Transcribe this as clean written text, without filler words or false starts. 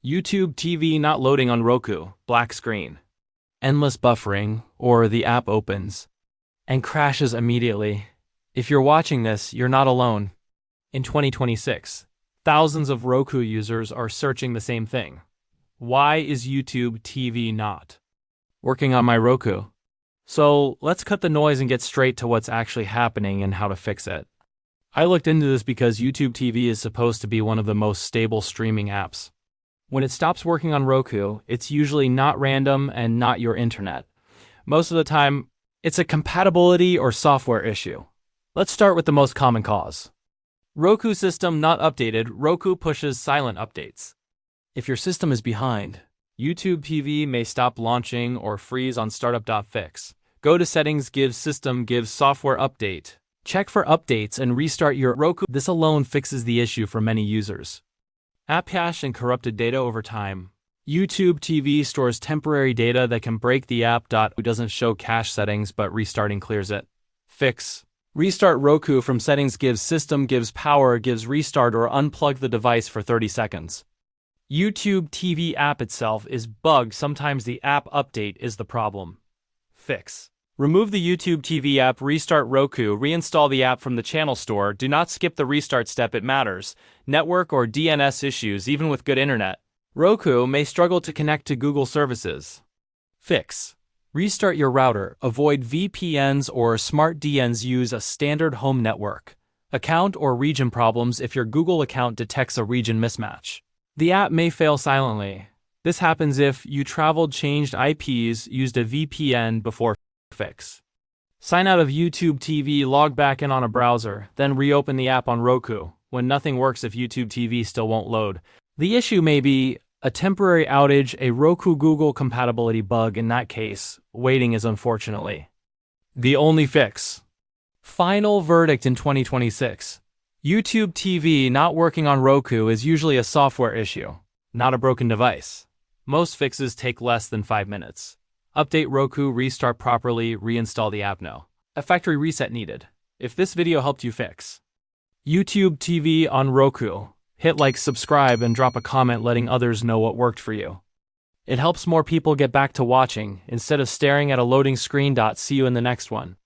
YouTube TV not loading on Roku, black screen. Endless buffering, or the app opens and crashes immediately. If you're watching this, you're not alone. In 2026, thousands of Roku users are searching the same thing. Why is YouTube TV not working on my Roku? So let's cut the noise and get straight to what's actually happening and how to fix it. I looked into this because YouTube TV is supposed to be one of the most stable streaming apps. When it stops working on Roku, it's usually not random and not your internet. Most of the time, it's a compatibility or software issue. Let's start with the most common cause. Roku system not updated. Roku pushes silent updates. If your system is behind, YouTube TV may stop launching or freeze on startup.fix. Go to settings, give system, give software update. Check for updates and restart your Roku. This alone fixes the issue for many users. App cache and corrupted data over time. YouTube TV stores temporary data that can break the app. It doesn't show cache settings, but restarting clears it. Fix. Restart Roku from settings, gives system, gives power, gives restart, or unplug the device for 30 seconds. YouTube TV app itself is bugged. Sometimes the app update is the problem. Fix. Remove the YouTube TV app, restart Roku, reinstall the app from the channel store. Do not skip the restart step, it matters. Network or DNS issues, even with good internet. Roku may struggle to connect to Google services. Fix. Restart your router. Avoid VPNs or smart DNs. Use a standard home network. Account or region problems. If your Google account detects a region mismatch, the app may fail silently. This happens if you traveled, changed IPs, used a VPN before. Fix. Sign out of YouTube TV, log back in on a browser, then reopen the app on Roku when nothing works. If YouTube TV still won't load, the issue may be a temporary outage, a Roku-Google compatibility bug. In that case, waiting is unfortunately the only fix. Final verdict in 2026. YouTube TV not working on Roku is usually a software issue, not a broken device. Most fixes take less than 5 minutes. Update Roku, restart properly, reinstall the app. No. A factory reset needed. If this video helped you fix YouTube TV on Roku, hit like, subscribe, and drop a comment letting others know what worked for you. It helps more people get back to watching instead of staring at a loading screen. See you in the next one.